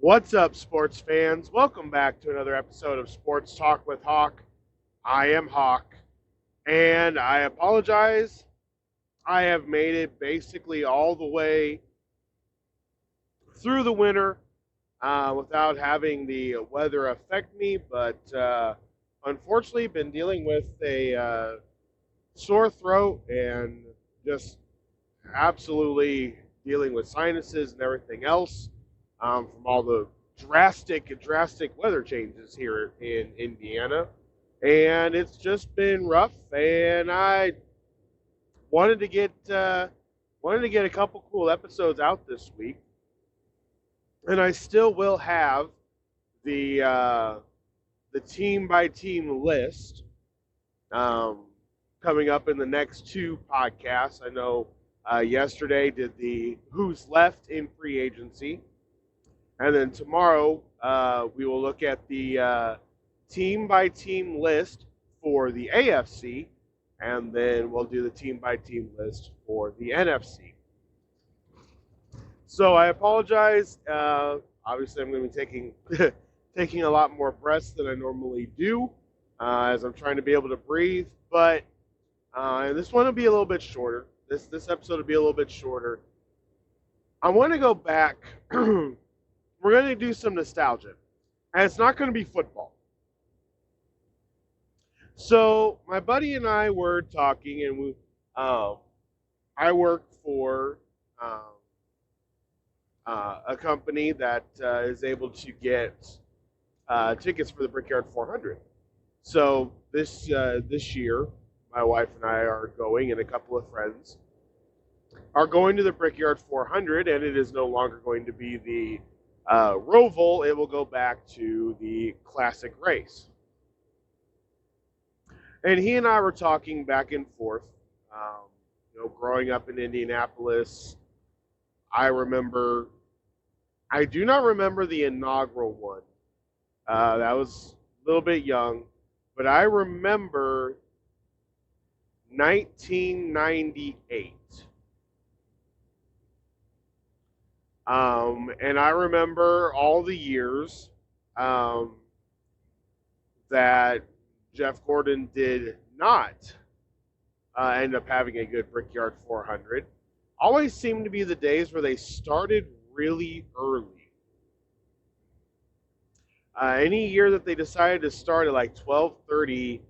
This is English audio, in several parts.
What's up, sports fans? Welcome back to another episode of Sports Talk with Hawk. I am Hawk, and I apologize. I have made it basically all the way through the winter without having the weather affect me, but unfortunately, been dealing with a sore throat and just absolutely dealing with sinuses and everything else from all the drastic weather changes here in Indiana, and it's just been rough. And I wanted to get a couple cool episodes out this week, and I still will have the team by team list um, coming up in the next two podcasts. I know yesterday did the who's left in free agency, and then tomorrow we will look at the team by team list for the AFC, and then we'll do the team by team list for the NFC. So I apologize. Obviously, I'm going to be taking taking a lot more breaths than I normally do as I'm trying to be able to breathe. But this one will be a little bit shorter. This episode will be a little bit shorter. I want to go back. We're going to do some nostalgia, and it's not going to be football. So my buddy and I were talking, and I work for a company that is able to get tickets for the Brickyard 400. So this year, my wife and I are going, and a couple of friends are going to the Brickyard 400, and it is no longer going to be the Roval. It will go back to the classic race. And he and I were talking back and forth. Growing up in Indianapolis, I do not remember the inaugural one. That was a little bit young, but I remember 1998. And I remember all the years that Jeff Gordon did not end up having a good Brickyard 400. Always seemed to be the days where they started really early. Any year that they decided to start at like 12:30,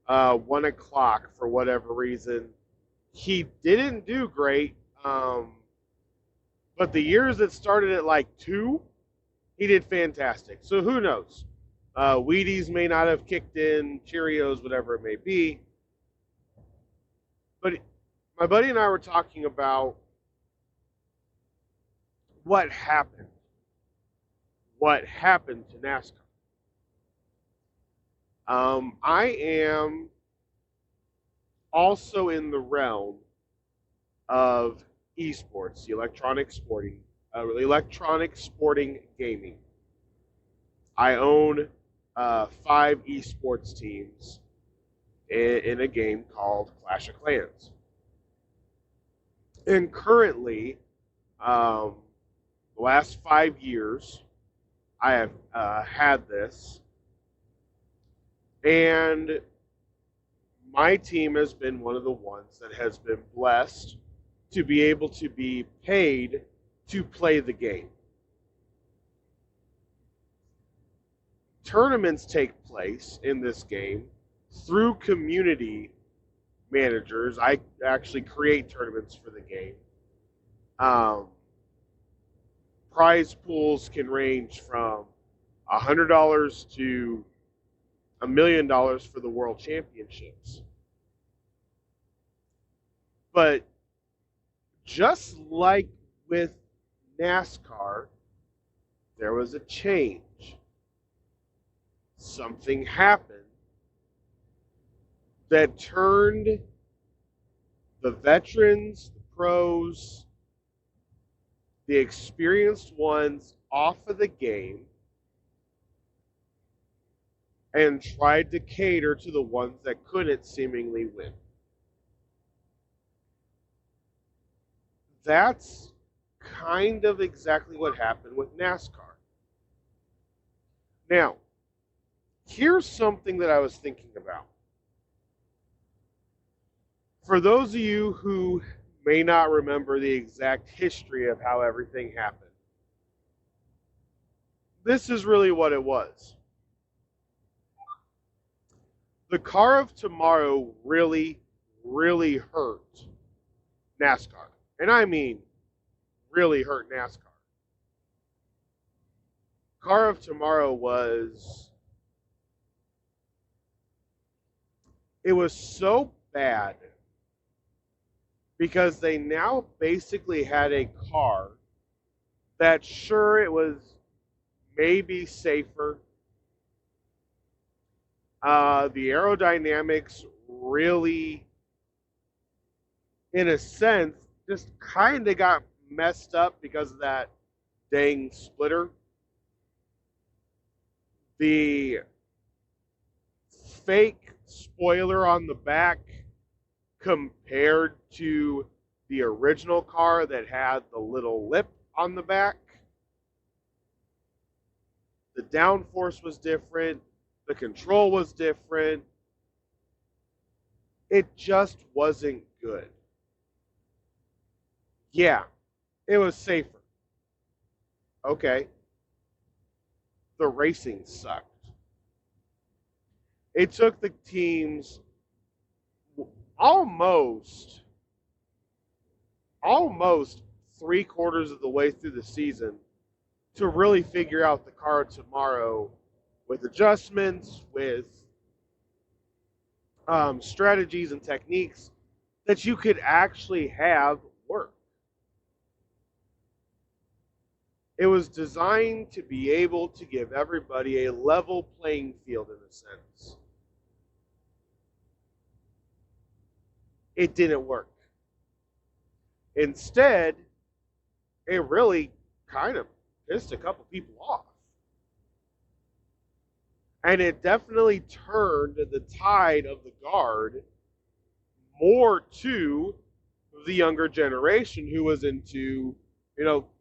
1 o'clock for whatever reason, he didn't do great. But the years that started at like 2, he did fantastic. So who knows? Wheaties may not have kicked in, Cheerios, whatever it may be. But my buddy and I were talking about what happened. What happened to NASCAR? I am also in the realm of esports, the electronic sporting gaming. I own 5 esports teams in a game called Clash of Clans. And currently, the last 5 years, I have had this, and my team has been one of the ones that has been blessed to be able to be paid to play the game. Tournaments take place in this game through community managers. I actually create tournaments for the game. Prize pools can range from $100 to $1 million for the World Championships. But just like with NASCAR, there was a change. Something happened that turned the veterans, the pros, the experienced ones off of the game and tried to cater to the ones that couldn't seemingly win. That's kind of exactly what happened with NASCAR. Now, here's something that I was thinking about. For those of you who may not remember the exact history of how everything happened, this is really what it was. The car of tomorrow really, really hurt NASCAR. And I mean, really hurt NASCAR. Car of tomorrow it was so bad because they now basically had a car that, sure, it was maybe safer. The aerodynamics really, in a sense, just kind of got messed up because of that dang splitter. The fake spoiler on the back compared to the original car that had the little lip on the back, the downforce was different, the control was different. It just wasn't good. Yeah, it was safer. Okay. The racing sucked. It took the teams almost 3/4 of the way through the season to really figure out the car tomorrow with adjustments, with strategies and techniques that you could actually have work. It was designed to be able to give everybody a level playing field in a sense. It didn't work. Instead, it really kind of pissed a couple people off. And it definitely turned the tide of the guard more to the younger generation who was into,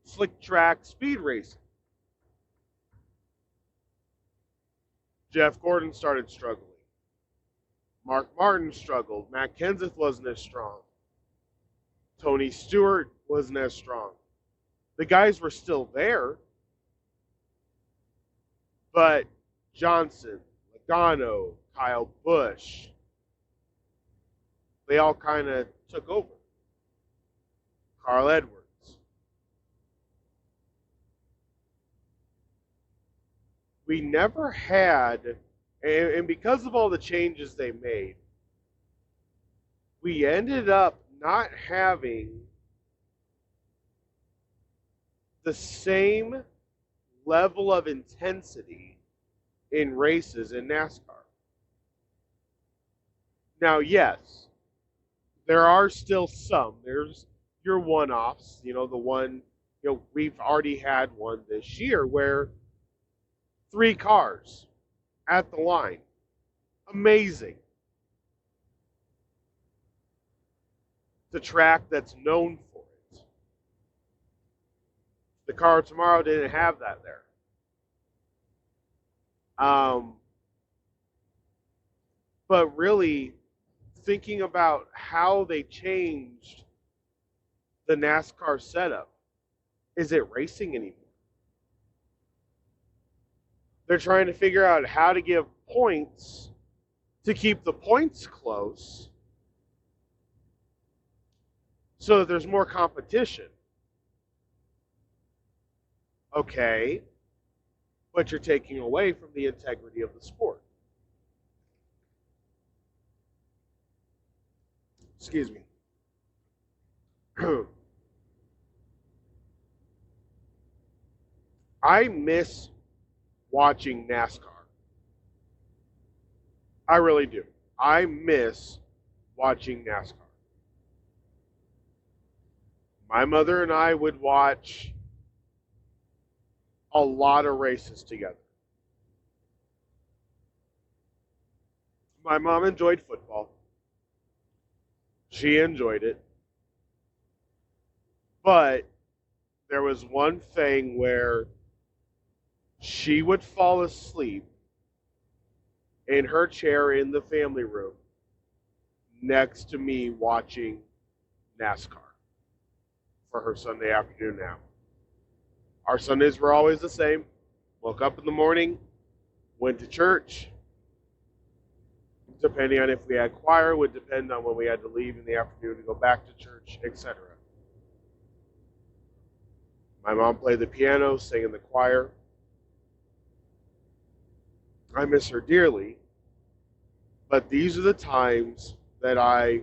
slick track speed racing. Jeff Gordon started struggling. Mark Martin struggled. Matt Kenseth wasn't as strong. Tony Stewart wasn't as strong. The guys were still there, but Johnson, Logano, Kyle Busch, they all kind of took over. Carl Edwards. We never had, and because of all the changes they made, we ended up not having the same level of intensity in races in NASCAR. Now, yes, there are still some. There's your one-offs, the one, we've already had one this year where 3 cars at the line. Amazing. The track that's known for it. The car tomorrow didn't have that there. But really, thinking about how they changed the NASCAR setup, is it racing anymore? They're trying to figure out how to give points to keep the points close so that there's more competition. Okay, but you're taking away from the integrity of the sport. Excuse me. I miss watching NASCAR. I really do. I miss watching NASCAR. My mother and I would watch a lot of races together. My mom enjoyed football. She enjoyed it. But there was one thing where She would fall asleep in her chair in the family room next to me watching NASCAR for her Sunday afternoon nap. Our Sundays were always the same. Woke up in the morning, went to church. Depending on if we had choir, would depend on when we had to leave in the afternoon to go back to church, etc. My mom played the piano, sang in the choir. I miss her dearly, but these are the times that I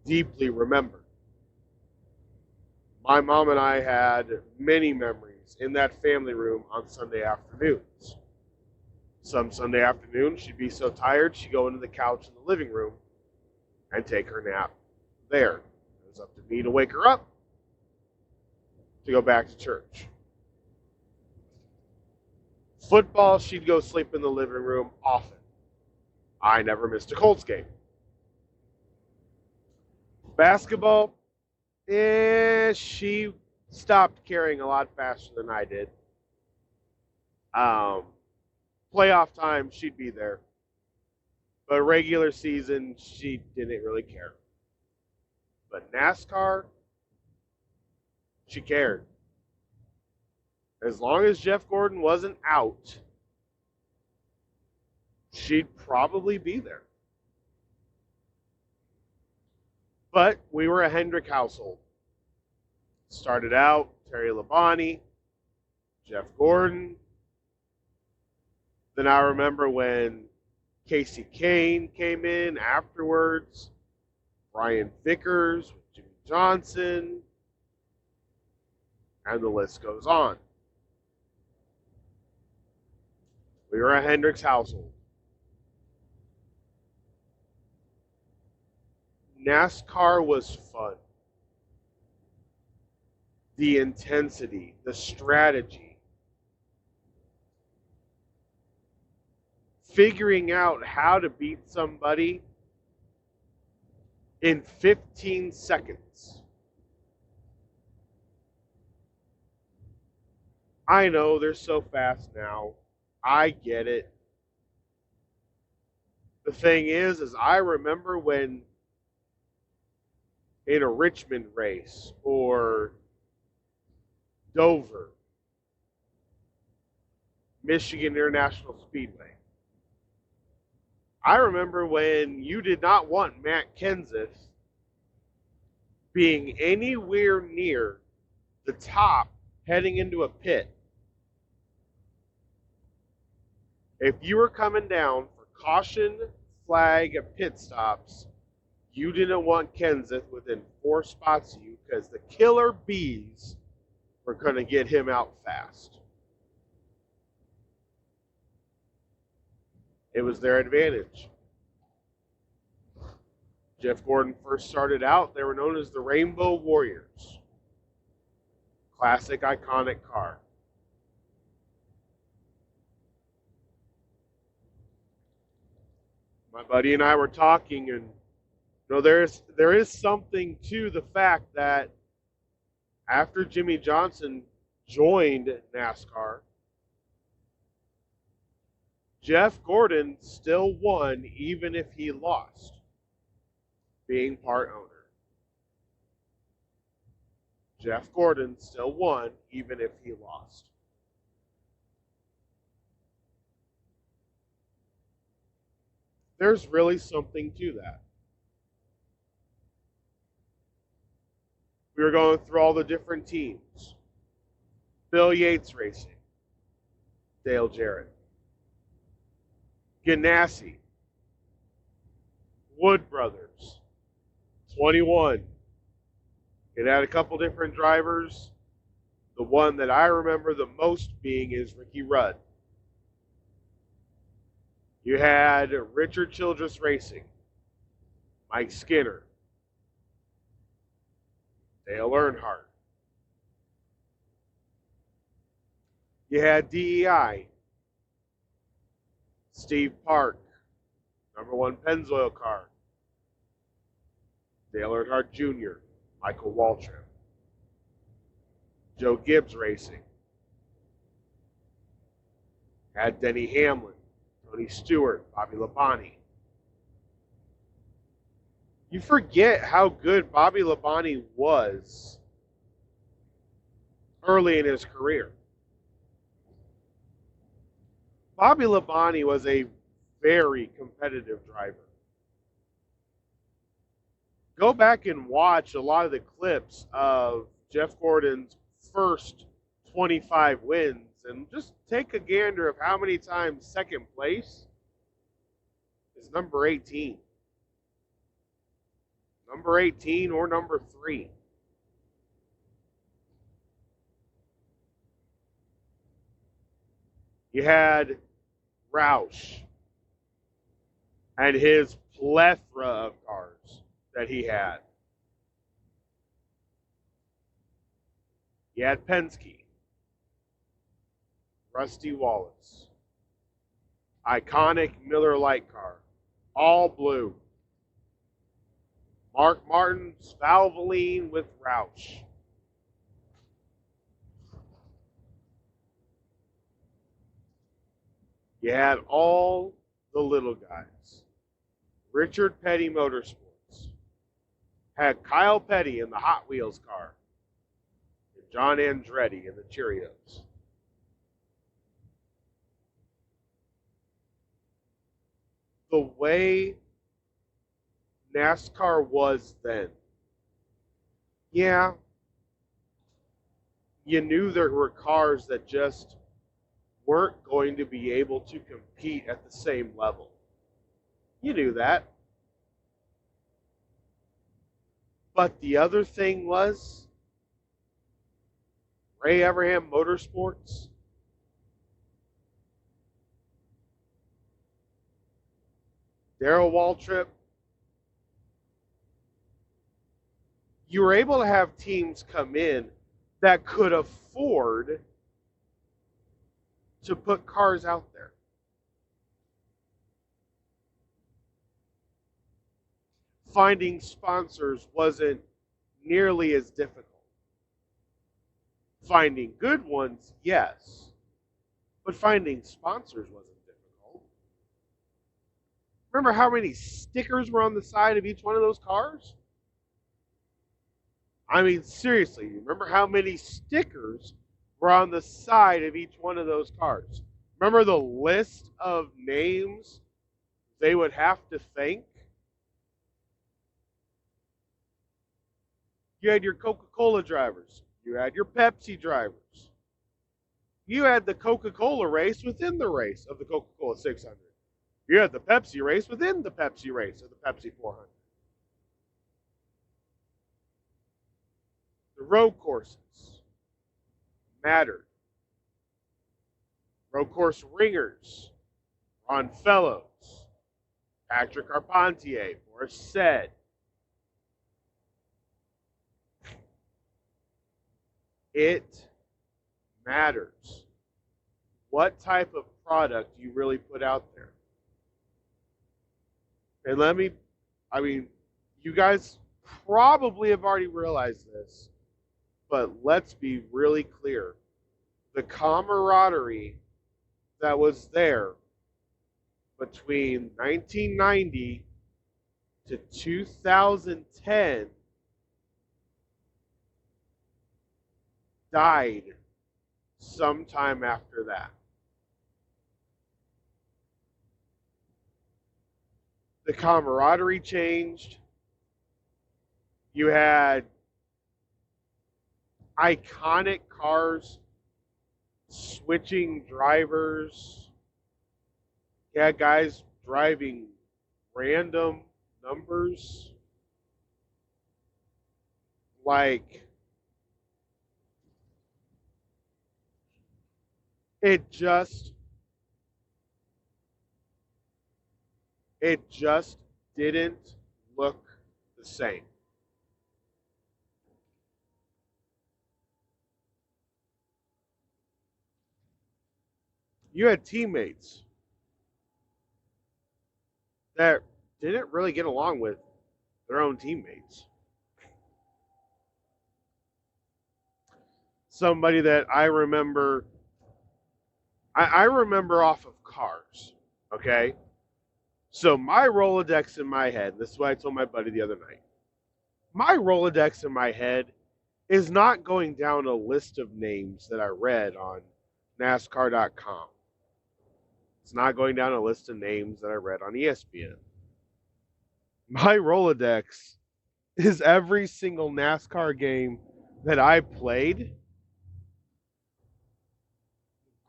deeply remember. My mom and I had many memories in that family room on Sunday afternoons. Some Sunday afternoons, she'd be so tired, she'd go into the couch in the living room and take her nap there. It was up to me to wake her up to go back to church. Football, she'd go sleep in the living room often. I never missed a Colts game. Basketball, she stopped caring a lot faster than I did. Playoff time, she'd be there. But regular season, she didn't really care. But NASCAR, she cared. As long as Jeff Gordon wasn't out, she'd probably be there. But we were a Hendrick household. Started out, Terry Labonte, Jeff Gordon. Then I remember when Casey Kane came in afterwards, Brian Vickers, Jimmy Johnson, and the list goes on. We were a Hendricks household. NASCAR was fun. The intensity, the strategy, figuring out how to beat somebody in 15 seconds. I know they're so fast now. I get it. The thing is I remember when in a Richmond race or Dover, Michigan International Speedway, I remember when you did not want Matt Kenseth being anywhere near the top heading into a pit. If you were coming down for caution, flag, and pit stops, you didn't want Kenseth within 4 spots of you because the killer bees were going to get him out fast. It was their advantage. Jeff Gordon first started out, they were known as the Rainbow Warriors. Classic, iconic car. My buddy and I were talking, and there is something to the fact that after Jimmy Johnson joined NASCAR, Jeff Gordon still won even if he lost, being part owner. Jeff Gordon still won even if he lost. There's really something to that. We were going through all the different teams. Bill Yates Racing, Dale Jarrett. Ganassi, Wood Brothers, 21. It had a couple different drivers. The one that I remember the most being is Ricky Rudd. You had Richard Childress Racing, Mike Skinner, Dale Earnhardt. You had DEI, Steve Park, #1 Pennzoil car, Dale Earnhardt Jr., Michael Waltrip. Joe Gibbs Racing, Had Denny Hamlin, Tony Stewart, Bobby Labonte. You forget how good Bobby Labonte was early in his career. Bobby Labonte was a very competitive driver. Go back and watch a lot of the clips of Jeff Gordon's first 25 wins and just take a gander of how many times second place is number 18. Number 18 or number 3. You had Roush and his plethora of cars that he had. You had Penske, Rusty Wallace, iconic Miller Lite car, all blue. Mark Martin's Valvoline with Roush. You had all the little guys. Richard Petty Motorsports had Kyle Petty in the Hot Wheels car and John Andretti in the Cheerios. The way NASCAR was then, yeah, you knew there were cars that just weren't going to be able to compete at the same level. You knew that. But the other thing was, Ray Evernham Motorsports, Darrell Waltrip, you were able to have teams come in that could afford to put cars out there. Finding sponsors wasn't nearly as difficult. Finding good ones, yes, but finding sponsors wasn't difficult. Remember how many stickers were on the side of each one of those cars? I mean, seriously, remember how many stickers were on the side of each one of those cars? Remember the list of names they would have to thank? You had your Coca-Cola drivers. You had your Pepsi drivers. You had the Coca-Cola race within the race of the Coca-Cola 600. You had the Pepsi race within the Pepsi race of the Pepsi 400. The road courses mattered. Road course ringers, Ron Fellows, Patrick Carpentier, Boris Said. It matters what type of product you really put out there. And you guys probably have already realized this, but let's be really clear. The camaraderie that was there between 1990 to 2010 died sometime after that. The camaraderie changed. You had iconic cars switching drivers. You had guys driving random numbers. Like, it just didn't look the same. You had teammates that didn't really get along with their own teammates. Somebody that I remember I remember off of cars, okay? So my Rolodex in my head, this is what I told my buddy the other night. My Rolodex in my head is not going down a list of names that I read on NASCAR.com. It's not going down a list of names that I read on ESPN. My Rolodex is every single NASCAR game that I played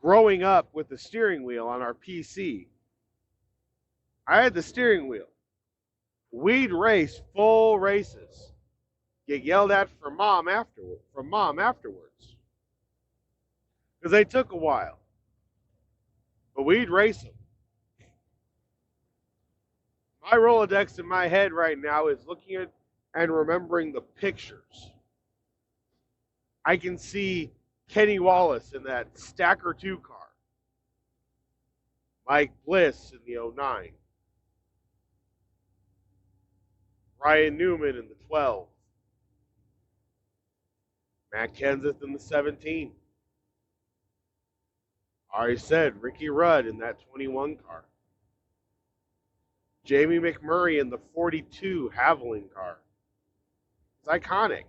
growing up with the steering wheel on our PC. I had the steering wheel. We'd race full races. Get yelled at from mom afterwards. Because they took a while. But we'd race them. My Rolodex in my head right now is looking at and remembering the pictures. I can see Kenny Wallace in that Stacker 2 car. Mike Bliss in the 09. Ryan Newman in the 12. Matt Kenseth in the 17. I already said Ricky Rudd in that 21 car. Jamie McMurray in the 42 Haviland car. It's iconic.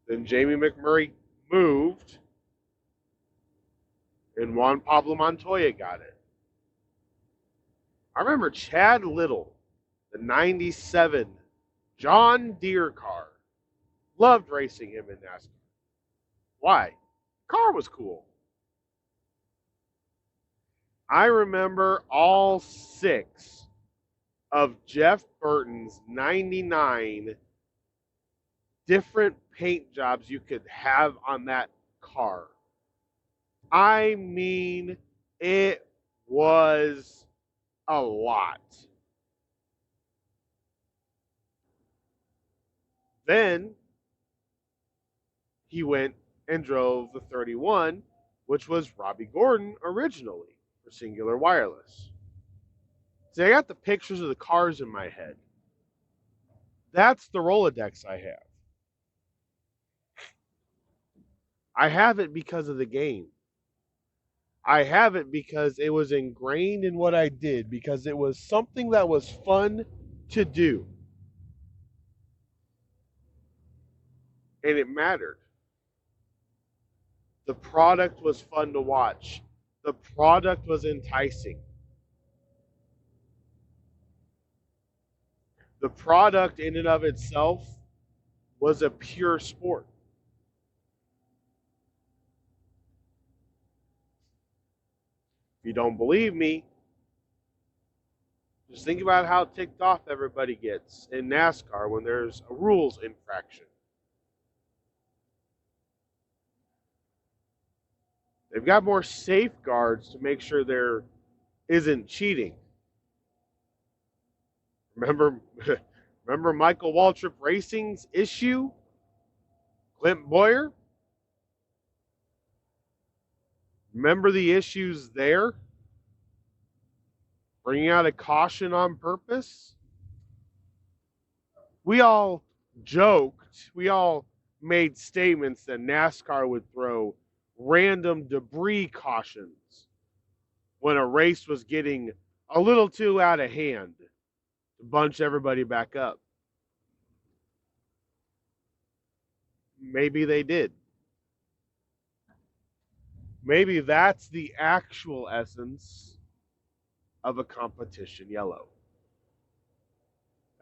Then Jamie McMurray moved, and Juan Pablo Montoya got it. I remember Chad Little, the 97 John Deere car. Loved racing him in NASCAR. Why? The car was cool. I remember all 6 of Jeff Burton's 99 different paint jobs you could have on that car. I mean, it was a lot. Then he went and drove the 31, which was Robbie Gordon originally for Singular Wireless. See, I got the pictures of the cars in my head. That's the Rolodex I have. I have it because of the game. I have it because it was ingrained in what I did, because it was something that was fun to do. And it mattered. The product was fun to watch. The product was enticing. The product in and of itself was a pure sport. If you don't believe me, just think about how ticked off everybody gets in NASCAR when there's a rules infraction. They've got more safeguards to make sure there isn't cheating. Remember Michael Waltrip Racing's issue? Clint Boyer? Remember the issues there? Bringing out a caution on purpose? We all joked, we all made statements that NASCAR would throw random debris cautions when a race was getting a little too out of hand to bunch everybody back up. Maybe they did. Maybe that's the actual essence of a competition yellow.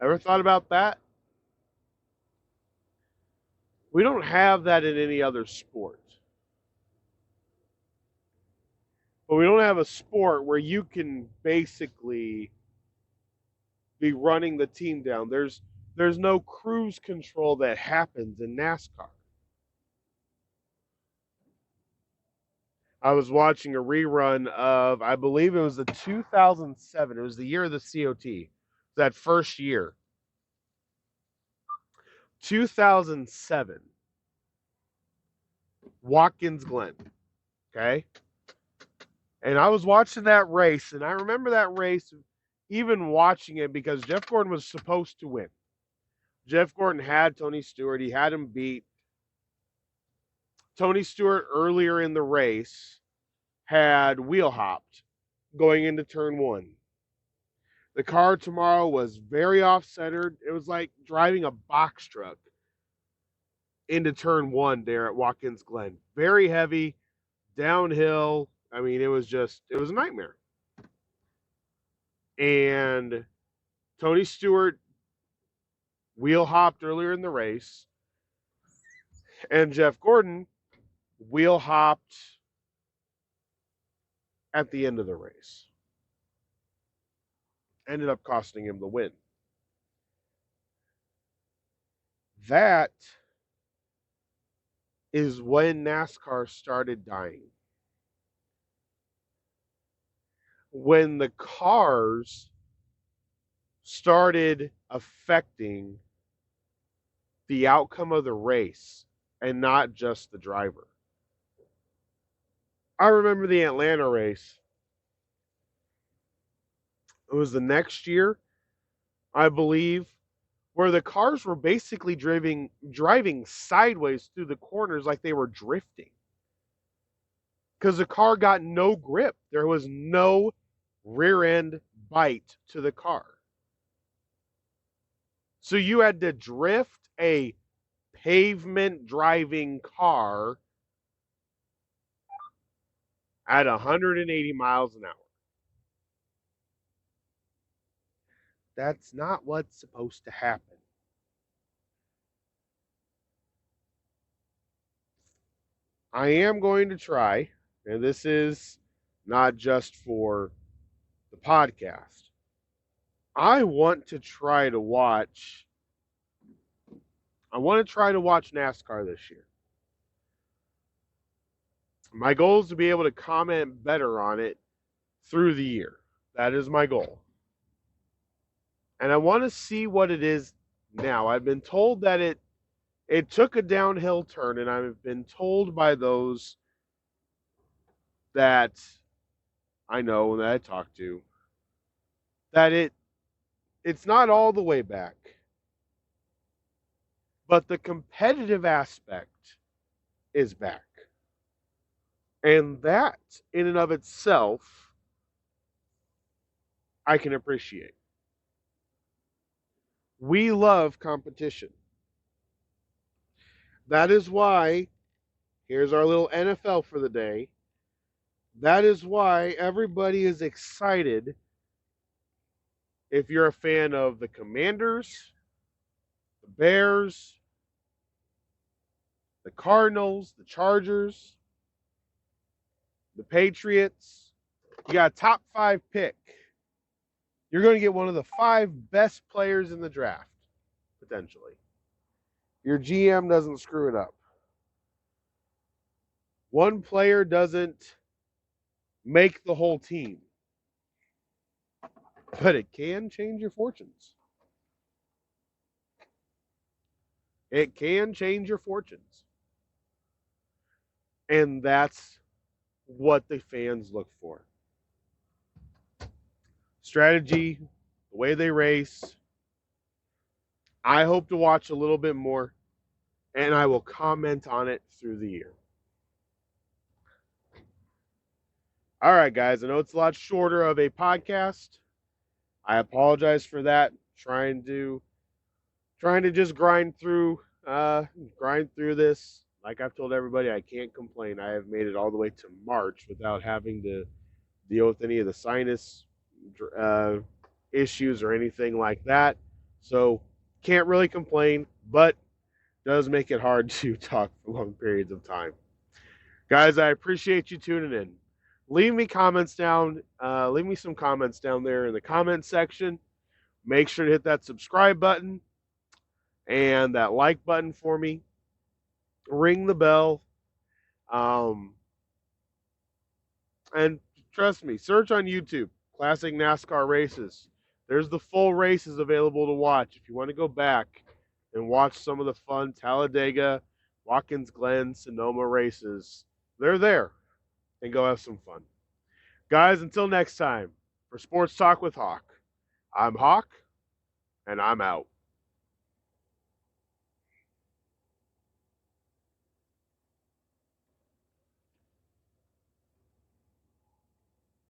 Ever thought about that? We don't have that in any other sport. But we don't have a sport where you can basically be running the team down. There's no cruise control that happens in NASCAR. I was watching a rerun of, I believe it was the 2007. It was the year of the COT. That first year. 2007. Watkins Glen. Okay? And I was watching that race, and I remember that race, even watching it, because Jeff Gordon was supposed to win. Jeff Gordon had Tony Stewart. He had him beat. Tony Stewart earlier in the race had wheel hopped going into turn one. The car tomorrow was very off-centered. It was like driving a box truck into turn one there at Watkins Glen. Very heavy, downhill. I mean, it was a nightmare. And Tony Stewart wheel hopped earlier in the race, and Jeff Gordon wheel hopped at the end of the race. Ended up costing him the win. That is when NASCAR started dying. When the cars started affecting the outcome of the race and not just the driver. I remember the Atlanta race. It was the next year, I believe, where the cars were basically driving sideways through the corners like they were drifting. Because the car got no grip. There was no rear end bite to the car. So you had to drift a pavement driving car at 180 miles an hour. That's not what's supposed to happen. I am going to try, and this is not just for the podcast. I want to try to watch NASCAR this year. My goal is to be able to comment better on it through the year. That is my goal. And I want to see what it is now. I've been told that it took a downhill turn, and I've been told by those that I know and that I talk to that it's not all the way back. But the competitive aspect is back. And that, in and of itself, I can appreciate. We love competition. That is why, here's our little NFL for the day. That is why everybody is excited if you're a fan of the Commanders, the Bears, the Cardinals, the Chargers, the Patriots. You got a top 5 pick. You're going to get one of the 5 best players in the draft, potentially. Your GM doesn't screw it up. One player doesn't make the whole team, but it can change your fortunes. It can change your fortunes. And that's what the fans look for. Strategy, the way they race. I hope to watch a little bit more, and I will comment on it through the year. All right, guys, I know it's a lot shorter of a podcast. I apologize for that. Trying to just grind through this. Like I've told everybody, I can't complain. I have made it all the way to March without having to deal with any of the sinus issues or anything like that. So can't really complain, but does make it hard to talk for long periods of time. Guys, I appreciate you tuning in. Leave me comments down. Leave me some comments down there in the comment section. Make sure to hit that subscribe button and that like button for me. Ring the bell. And trust me, search on YouTube, Classic NASCAR Races. There's the full races available to watch. If you want to go back and watch some of the fun Talladega, Watkins Glen, Sonoma races, they're there. And go have some fun. Guys, until next time, for Sports Talk with Hawk, I'm Hawk, and I'm out.